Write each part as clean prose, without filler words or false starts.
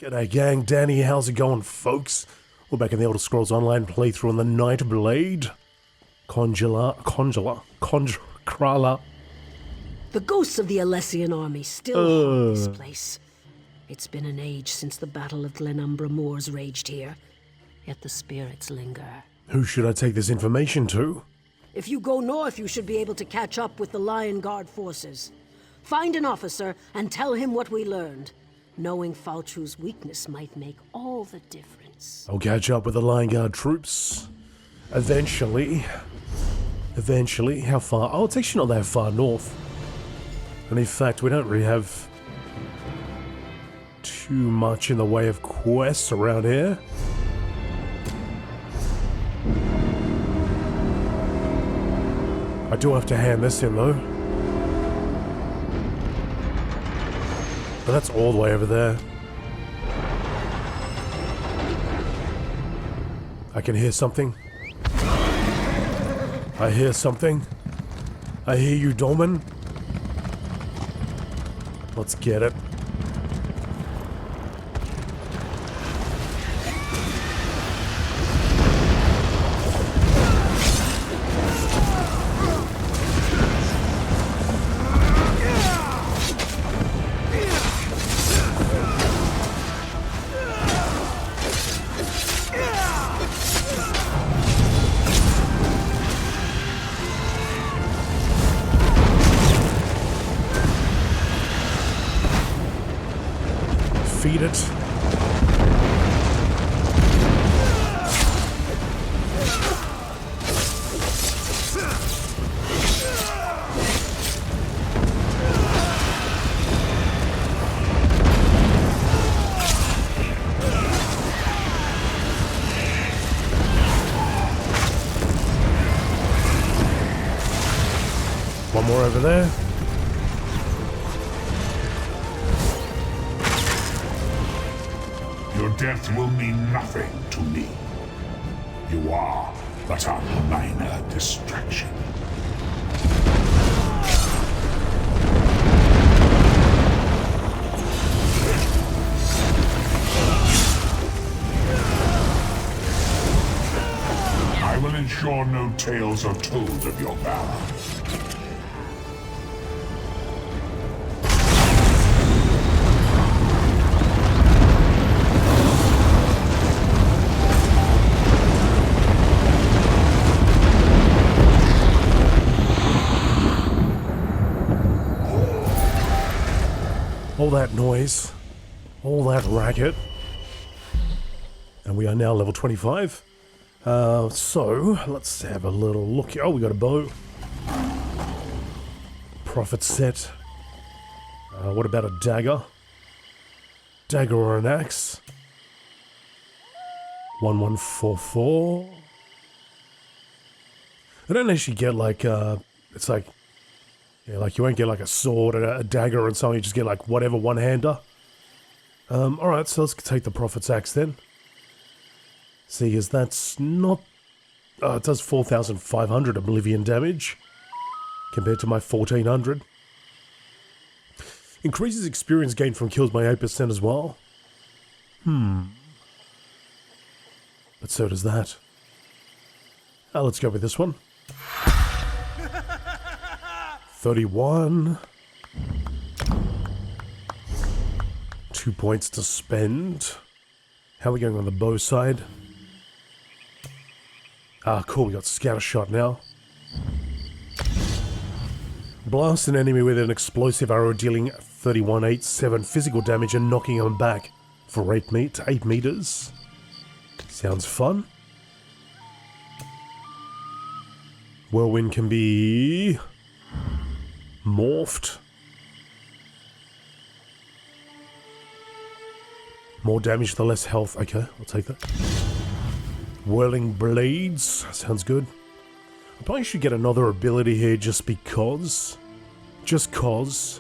G'day gang, Danny, how's it going folks? We're back in the Elder Scrolls Online playthrough on the Nightblade. Krala. The ghosts of the Alessian army still haunt this place. It's been an age since the Battle of Glenumbra Moors raged here, yet the spirits linger. Who should I take this information to? If you go north, you should be able to catch up with the Lion Guard forces. Find an officer and tell him what we learned. Knowing Falchu's weakness might make all the difference. I'll catch up with the Lion Guard troops. Eventually. How far? Oh, it's actually not that far north. And in fact, we don't really have too much in the way of quests around here. I do have to hand this in though. But that's all the way over there. I can hear something. I hear something. I hear you, Dolmen. Let's get it. Feed it. One more over there. Your death will mean nothing to me. You are but a minor distraction. I will ensure no tales are told of your valor. All that noise, all that racket, and we are now level 25. So, let's have a little look here. Oh, we got a bow. Prophet set. What about a dagger? Dagger or an axe? 1144. I don't actually get like, it's like, yeah, like you won't get like a sword and a dagger and something, you just get like whatever one-hander. Alright, so let's take the Prophet's Axe then. See, as that's not... it does 4,500 Oblivion damage, compared to my 1,400. Increases experience gained from kills by 8% as well. But so does that. Let's go with this one. 31. 2 points to spend. How are we going on the bow side? Cool, we got scatter shot now. Blast an enemy with an explosive arrow, dealing 3187 physical damage and knocking him back for 8 meters. Sounds fun. Whirlwind can be morphed. More damage, the less health. Okay, I'll take that. Whirling blades. Sounds good. I probably should get another ability here just because. Just cause.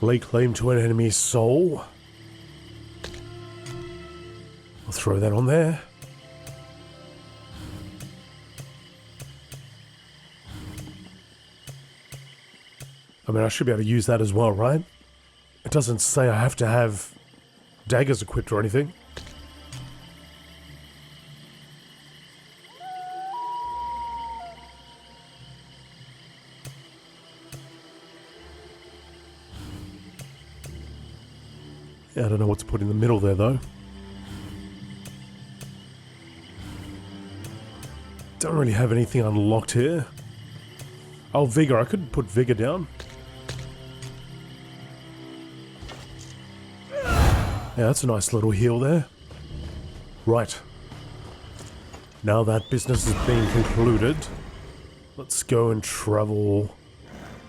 Lay claim to an enemy's soul. I'll throw that on there. I mean, I should be able to use that as well, right? It doesn't say I have to have daggers equipped or anything. Yeah, I don't know what to put in the middle there, though. Don't really have anything unlocked here. Oh, Vigor. I could put Vigor down. Yeah, that's a nice little heal there. Right. Now that business has been concluded, let's go and travel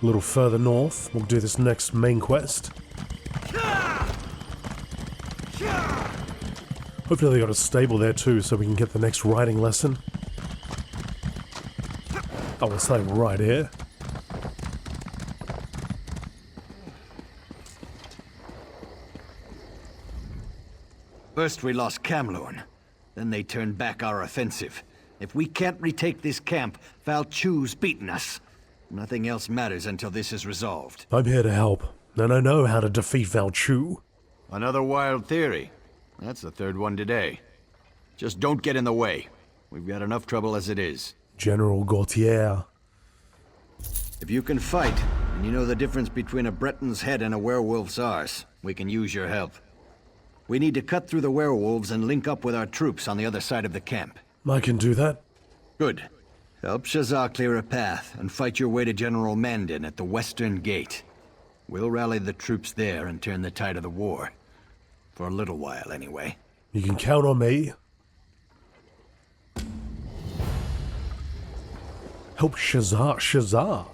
a little further north. We'll do this next main quest. Hopefully they got a stable there too, so we can get the next riding lesson. Oh, it's like right here. First we lost Camlorn, then they turned back our offensive. If we can't retake this camp, Valchu's beaten us. Nothing else matters until this is resolved. I'm here to help, and I know how to defeat Valchu. Another wild theory. That's the third one today. Just don't get in the way. We've got enough trouble as it is. General Gautier. If you can fight, and you know the difference between a Breton's head and a werewolf's arse, we can use your help. We need to cut through the werewolves and link up with our troops on the other side of the camp. I can do that. Good. Help Shazar clear a path and fight your way to General Mandin at the Western Gate. We'll rally the troops there and turn the tide of the war. For a little while, anyway. You can count on me. Help Shazar. Shazar.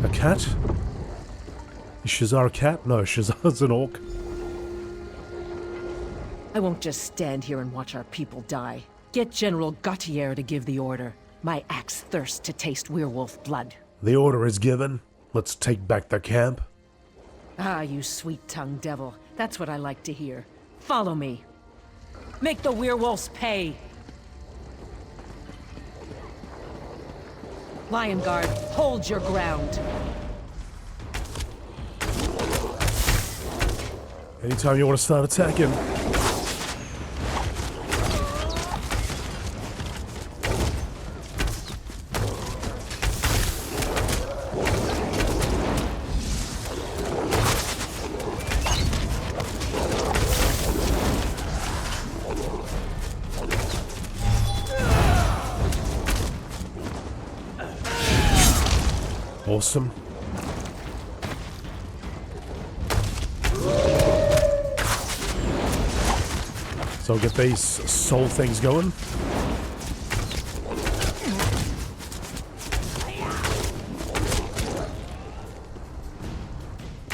A cat? Is Shazar a cat? No, Shazar's an orc. I won't just stand here and watch our people die. Get General Gautier to give the order. My axe thirsts to taste werewolf blood. The order is given. Let's take back the camp. Ah, you sweet-tongued devil. That's what I like to hear. Follow me. Make the werewolves pay. Lion Guard, hold your ground. Anytime you want to start attacking. Awesome. So I'll get these soul things going.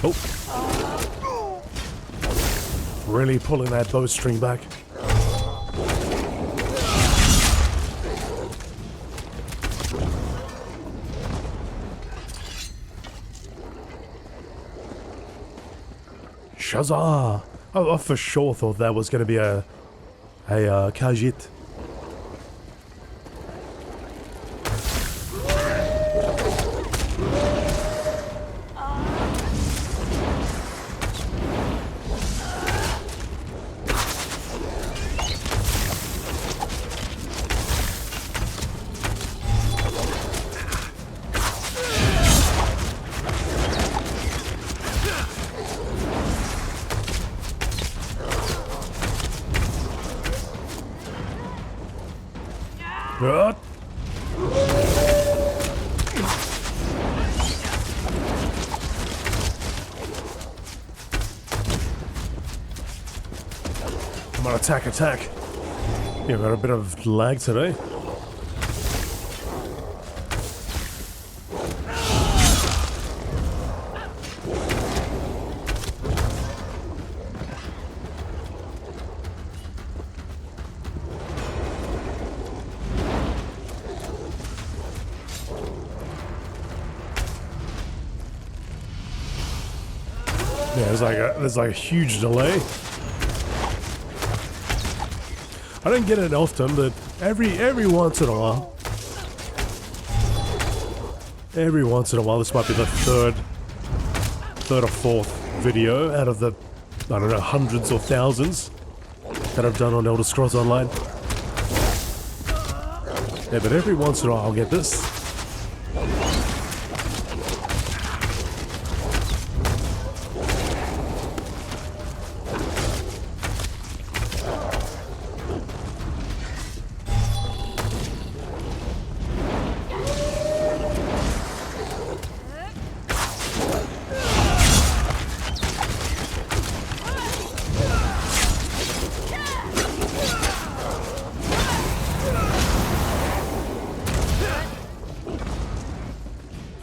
Oh. Really pulling that bowstring back. Shazar! I for sure thought that was going to be a Khajiit. What? Come on, attack, attack. Yeah, got a bit of lag today. Yeah, there's like a huge delay. I don't get it often, but every once in a while. Every once in a while, this might be the third or fourth video out of the, I don't know, hundreds or thousands that I've done on Elder Scrolls Online. Yeah, but every once in a while I'll get this.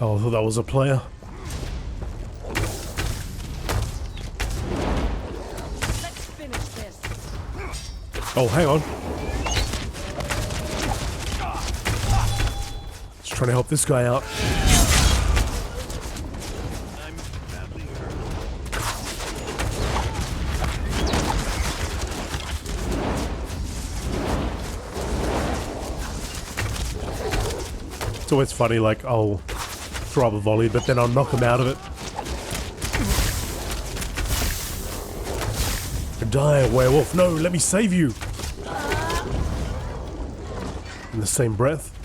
Oh, I thought that was a player. Let's finish this. Oh, hang on. Just trying to help this guy out. It's always funny, like, I'll throw up a volley, but then I'll knock him out of it. Die, werewolf. No, let me save you. In the same breath.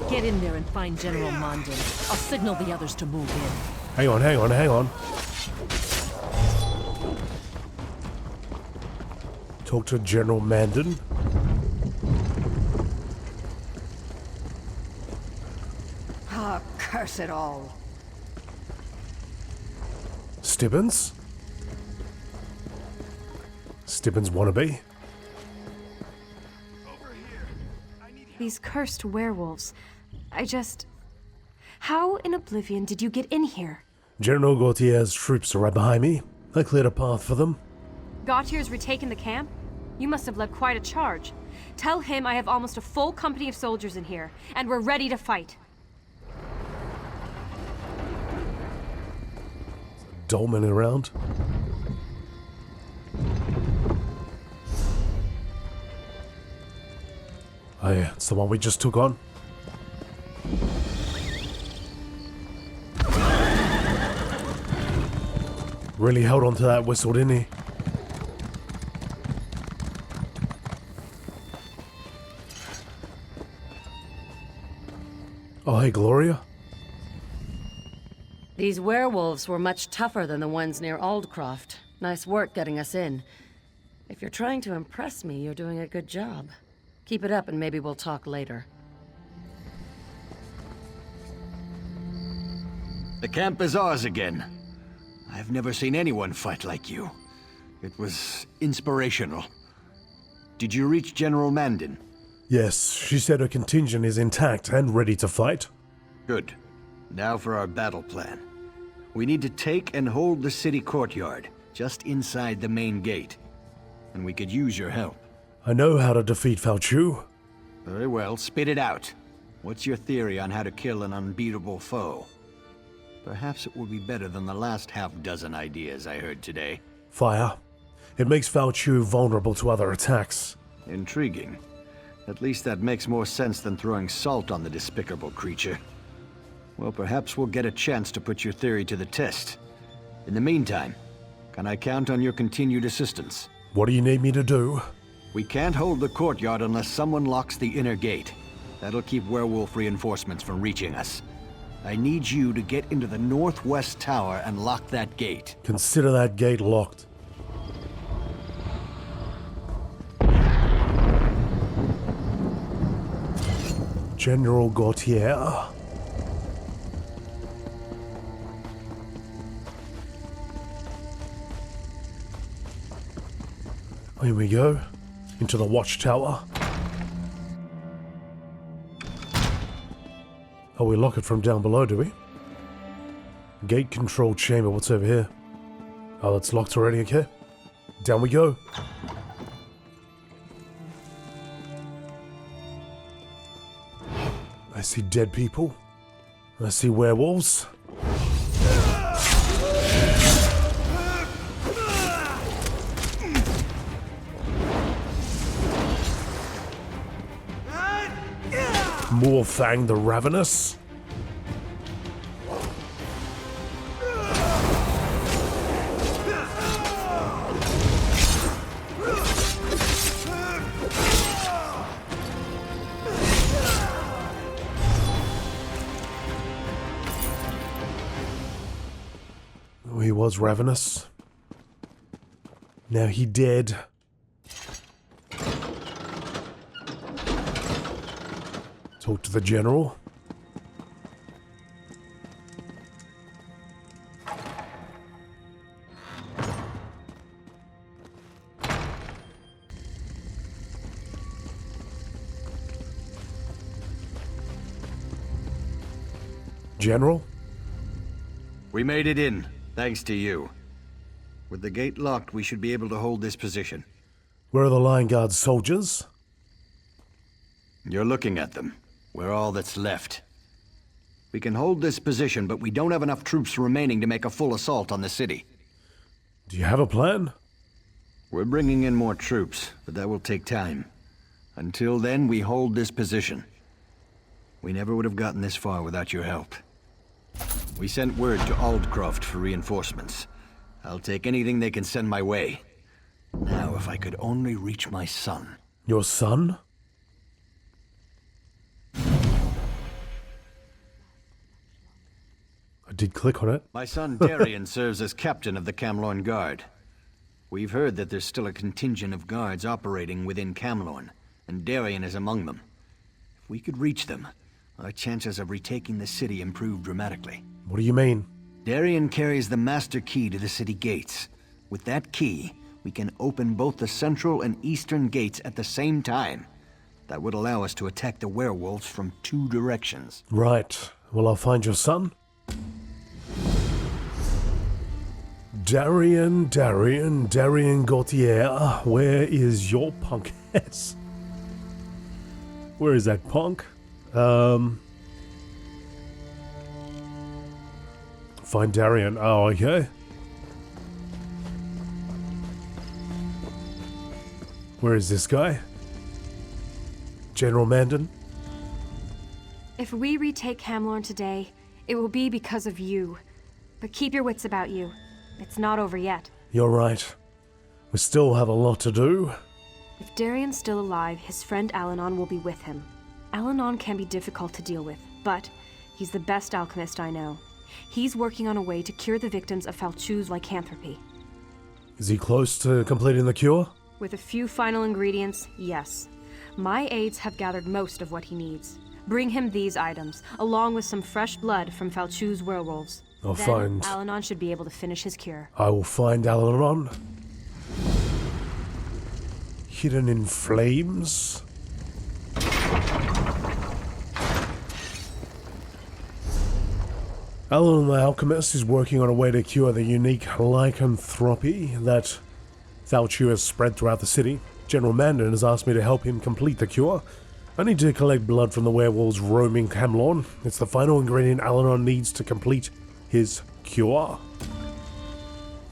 Get in there and find General Mondin. I'll signal the others to move in. Hang on, hang on, hang on. Talk to General Mandon. Ah, curse it all. Stibbins? Stibbins wannabe? These cursed werewolves. How in Oblivion did you get in here? General Gautier's troops are right behind me. I cleared a path for them. Gautier's retaken the camp? You must have led quite a charge. Tell him I have almost a full company of soldiers in here, and we're ready to fight. Dolmen around. Oh yeah, it's the one we just took on. Really held on to that whistle, didn't he? Oh, hey, Gloria. These werewolves were much tougher than the ones near Aldcroft. Nice work getting us in. If you're trying to impress me, you're doing a good job. Keep it up and maybe we'll talk later. The camp is ours again. I've never seen anyone fight like you. It was inspirational. Did you reach General Mandon? Yes, she said her contingent is intact and ready to fight. Good. Now for our battle plan. We need to take and hold the city courtyard, just inside the main gate. And we could use your help. I know how to defeat Falchu. Very well, spit it out. What's your theory on how to kill an unbeatable foe? Perhaps it will be better than the last half-dozen ideas I heard today. Fire. It makes Falchu vulnerable to other attacks. Intriguing. At least that makes more sense than throwing salt on the despicable creature. Well, perhaps we'll get a chance to put your theory to the test. In the meantime, can I count on your continued assistance? What do you need me to do? We can't hold the courtyard unless someone locks the inner gate. That'll keep werewolf reinforcements from reaching us. I need you to get into the northwest tower and lock that gate. Consider that gate locked. General Gautier. Here we go. Into the watchtower. Oh, we lock it from down below, do we? Gate control chamber, what's over here? Oh, it's locked already, okay. Down we go. I see dead people. I see werewolves. Morfang the Ravenous. Oh, he was ravenous. Now he dead. Talk to the general. General? We made it in, thanks to you. With the gate locked, we should be able to hold this position. Where are the Lion Guard's soldiers? You're looking at them. We're all that's left. We can hold this position, but we don't have enough troops remaining to make a full assault on the city. Do you have a plan? We're bringing in more troops, but that will take time. Until then, we hold this position. We never would have gotten this far without your help. We sent word to Aldcroft for reinforcements. I'll take anything they can send my way. Now, if I could only reach my son. Your son? I did click on it. My son Darian serves as captain of the Camlorn Guard. We've heard that there's still a contingent of guards operating within Camlorn, and Darian is among them. If we could reach them, our chances of retaking the city improve dramatically. What do you mean? Darian carries the master key to the city gates. With that key, we can open both the central and eastern gates at the same time. That would allow us to attack the werewolves from 2 directions. Right. Well, I'll find your son. Darian Gautier, where is your punk ass? Where is that punk? Find Darian. Oh, okay. Where is this guy? General Mandan? If we retake Camlorn today, it will be because of you. But keep your wits about you. It's not over yet. You're right. We still have a lot to do. If Darian's still alive, his friend Alanon will be with him. Alanon can be difficult to deal with, but he's the best alchemist I know. He's working on a way to cure the victims of Falchu's lycanthropy. Is he close to completing the cure? With a few final ingredients, yes. My aides have gathered most of what he needs. Bring him these items, along with some fresh blood from Falchu's werewolves. I'll Then find... Alanon should be able to finish his cure. I will find Alanon. Hidden in flames? Alanon the Alchemist is working on a way to cure the unique lycanthropy that Falchu has spread throughout the city. General Mandan has asked me to help him complete the cure. I need to collect blood from the werewolves roaming Camlorn. It's the final ingredient Alanon needs to complete his cure.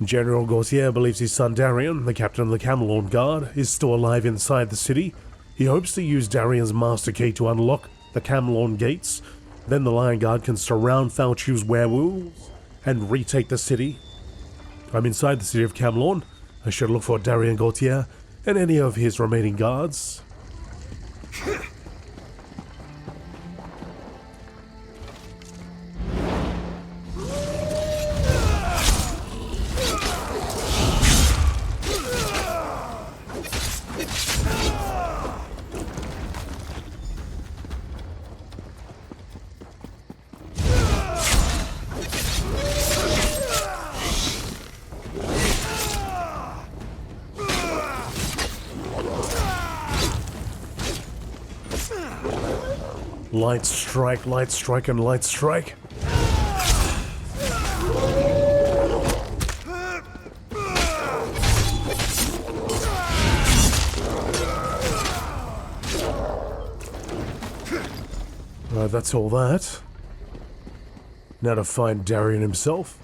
General Gautier believes his son Darian, the captain of the Camlorn Guard, is still alive inside the city. He hopes to use Darian's master key to unlock the Camlorn gates. Then the Lion Guard can surround Falchu's werewolves and retake the city. I'm inside the city of Camlorn. I should look for Darian Gautier and any of his remaining guards. Light strike, and light strike. Alright, that's all that. Now to find Darian himself.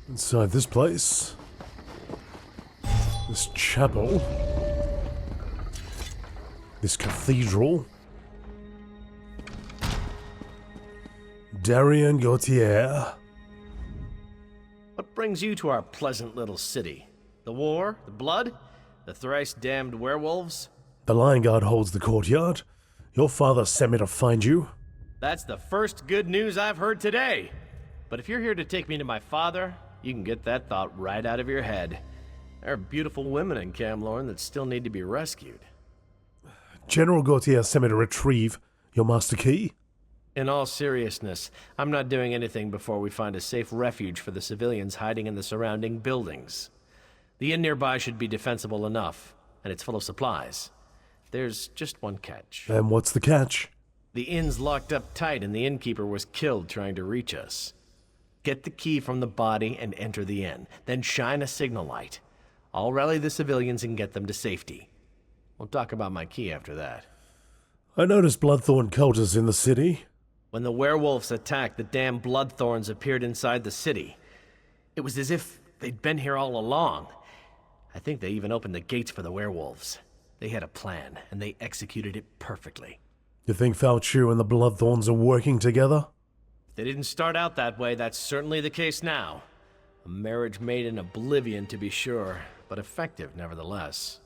Inside this place, this chapel, this cathedral, Darian Gautier. What brings you to our pleasant little city? The war? The blood? The thrice-damned werewolves? The Lion Guard holds the courtyard. Your father sent me to find you. That's the first good news I've heard today. But if you're here to take me to my father, you can get that thought right out of your head. There are beautiful women in Camlorn that still need to be rescued. General Gautier sent me to retrieve your master key. In all seriousness, I'm not doing anything before we find a safe refuge for the civilians hiding in the surrounding buildings. The inn nearby should be defensible enough, and it's full of supplies. There's just one catch. And what's the catch? The inn's locked up tight and the innkeeper was killed trying to reach us. Get the key from the body and enter the inn. Then shine a signal light. I'll rally the civilians and get them to safety. We'll talk about my key after that. I noticed Bloodthorn cultists in the city. When the werewolves attacked, the damn Bloodthorns appeared inside the city. It was as if they'd been here all along. I think they even opened the gates for the werewolves. They had a plan, and they executed it perfectly. You think Falchu and the Bloodthorns are working together? If they didn't start out that way, that's certainly the case now. A marriage made in oblivion, to be sure, but effective nevertheless.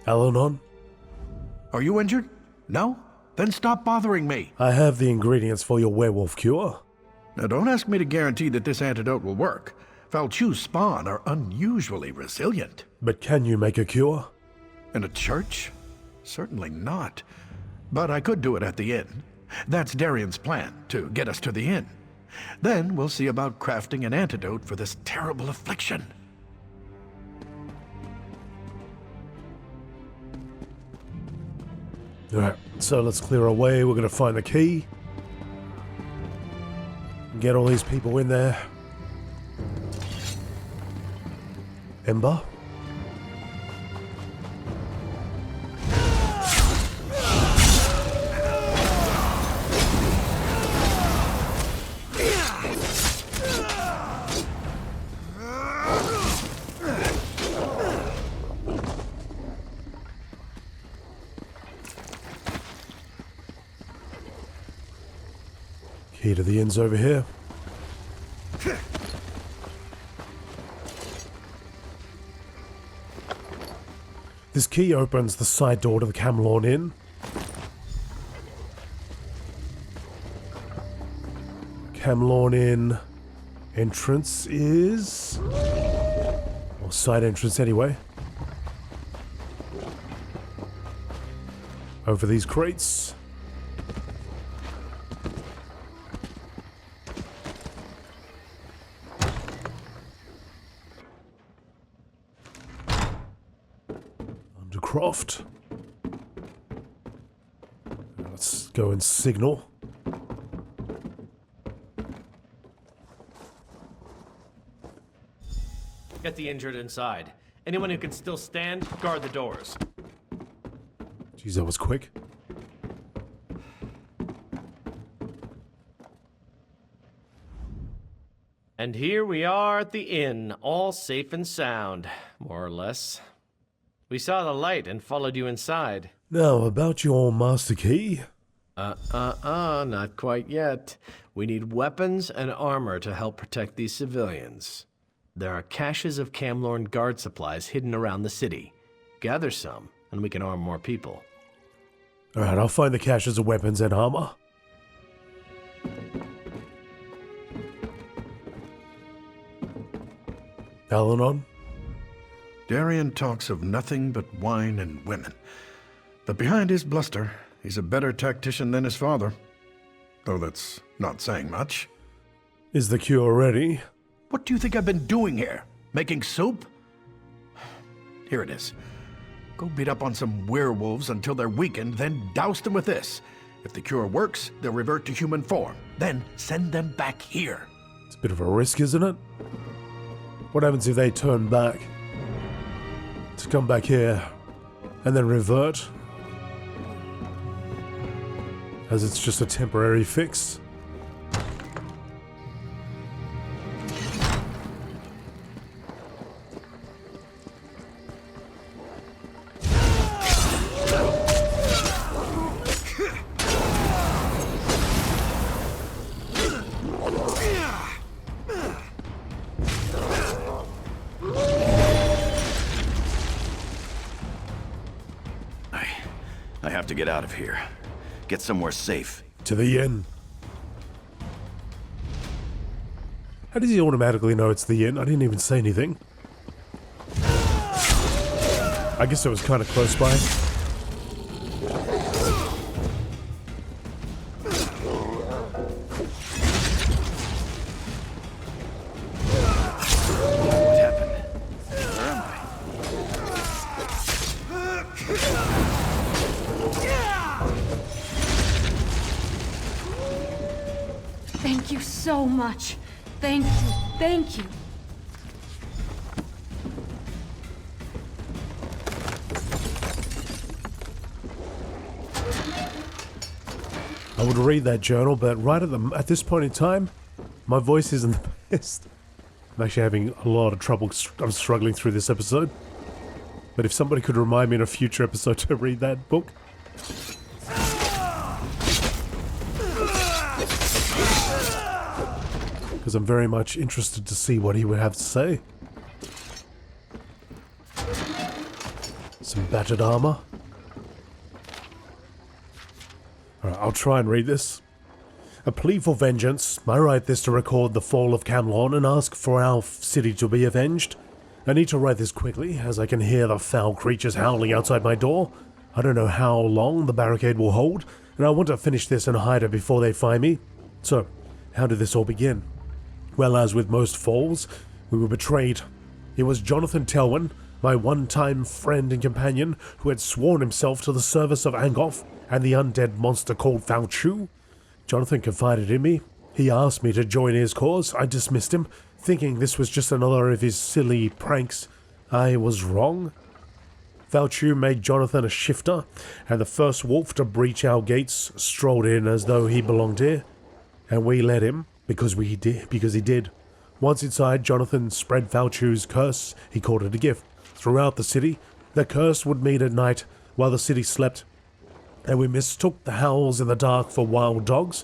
Alanon? Are you injured? No? Then stop bothering me. I have the ingredients for your werewolf cure. Now don't ask me to guarantee that this antidote will work. Falchu's spawn are unusually resilient. But can you make a cure? In a church? Certainly not. But I could do it at the inn. That's Darian's plan, to get us to the inn. Then we'll see about crafting an antidote for this terrible affliction. Alright, so let's clear away. We're going to find the key. Get all these people in there. Ember? Key to the inn's over here. This key opens the side door to the Camlorn Inn. Camlorn Inn entrance is... or side entrance anyway. Over these crates. Croft. Let's go and signal. Get the injured inside. Anyone who can still stand, guard the doors. Jeez, that was quick. And here we are at the inn, all safe and sound, more or less. We saw the light and followed you inside. Now, about your master key. Not quite yet. We need weapons and armor to help protect these civilians. There are caches of Camlorn guard supplies hidden around the city. Gather some, and we can arm more people. Alright, I'll find the caches of weapons and armor. Alanon? Darien talks of nothing but wine and women. But behind his bluster, he's a better tactician than his father. Though that's not saying much. Is the cure ready? What do you think I've been doing here? Making soup? Here it is. Go beat up on some werewolves until they're weakened, then douse them with this. If the cure works, they'll revert to human form. Then send them back here. It's a bit of a risk, isn't it? What happens if they turn back? To come back here and then revert? As it's just a temporary fix? I have to get out of here. Get somewhere safe. To the inn. How does he automatically know it's the inn? I didn't even say anything. I guess it was kind of close by. What happened? Where am I? Thank you so much. Thank you. Thank you. I would read that journal, but right at this point in time, my voice isn't the best. I'm actually having a lot of trouble. I'm struggling through this episode. But if somebody could remind me in a future episode to read that book. Because I'm very much interested to see what he would have to say. Some battered armor. Alright, I'll try and read this. A plea for vengeance. I write this to record the fall of Camlorn and ask for our city to be avenged. I need to write this quickly, as I can hear the foul creatures howling outside my door. I don't know how long the barricade will hold, and I want to finish this and hide it before they find me. So, how did this all begin? Well, as with most falls, we were betrayed. It was Jonathan Telwyn, my one-time friend and companion, who had sworn himself to the service of Angoff and the undead monster called Falchu. Jonathan confided in me. He asked me to join his cause. I dismissed him, thinking this was just another of his silly pranks. I was wrong. Falchu made Jonathan a shifter, and the first wolf to breach our gates strolled in as though he belonged here. And we let him. Because he did. Once inside, Jonathan spread Falchu's curse. He called it a gift. Throughout the city, the curse would meet at night while the city slept, and we mistook the howls in the dark for wild dogs.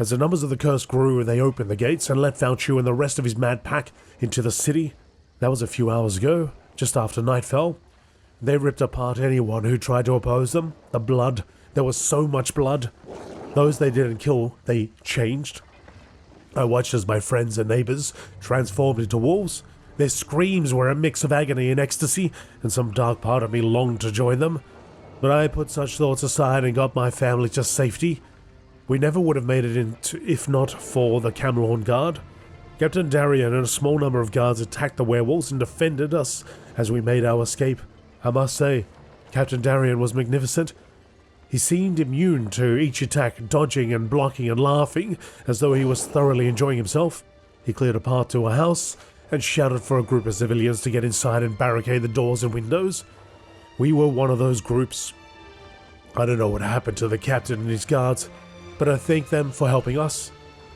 As the numbers of the curse grew, they opened the gates and let Falchu and the rest of his mad pack into the city. That was a few hours ago, just after night fell. They ripped apart anyone who tried to oppose them. The blood. There was so much blood. Those they didn't kill, they changed. I watched as my friends and neighbors transformed into wolves. Their screams were a mix of agony and ecstasy, and some dark part of me longed to join them. But I put such thoughts aside and got my family to safety. We never would have made it if not for the Camlorn Guard. Captain Darien and a small number of guards attacked the werewolves and defended us as we made our escape. I must say, Captain Darien was magnificent. He seemed immune to each attack, dodging and blocking and laughing, as though he was thoroughly enjoying himself. He cleared a path to a house and shouted for a group of civilians to get inside and barricade the doors and windows. We were one of those groups. I don't know what happened to the captain and his guards, but I thank them for helping us.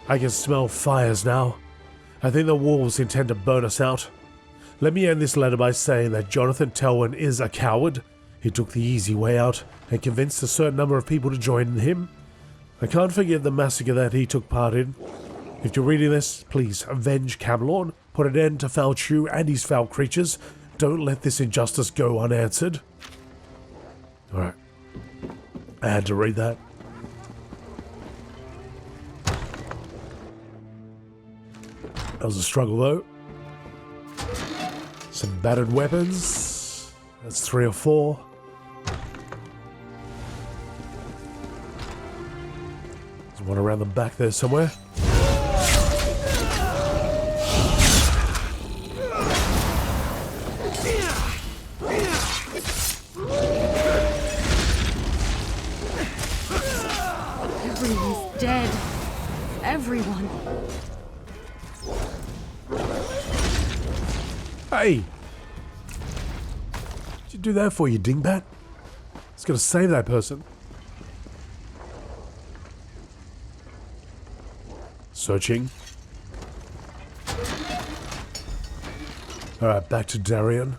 I can smell fires now. I think the wolves intend to burn us out. Let me end this letter by saying that Jonathan Telwyn is a coward. He took the easy way out and convinced a certain number of people to join him. I can't forgive the massacre that he took part in. If you're reading this, please avenge Camlorn, put an end to Falchu and his foul creatures. Don't let this injustice go unanswered. Alright. I had to read that. That was a struggle though. Some battered weapons. That's 3 or 4. There's one around the back there somewhere. Everyone's dead. Everyone. Hey! What'd you do that for, you dingbat? It's gonna save that person. Searching. Alright, back to Darien.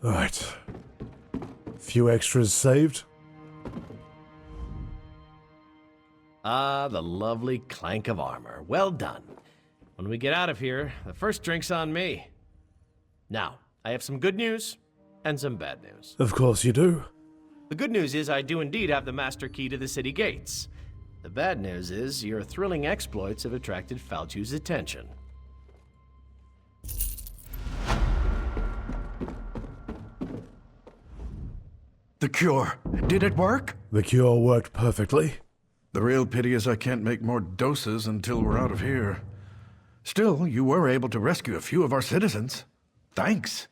Alright. Few extras saved. Ah, the lovely clank of armor. Well done. When we get out of here, the first drink's on me. Now, I have some good news and some bad news. Of course you do. The good news is I do indeed have the master key to the city gates. The bad news is your thrilling exploits have attracted Falchu's attention. The cure. Did it work? The cure worked perfectly. The real pity is I can't make more doses until we're out of here. Still, you were able to rescue a few of our citizens. Thanks.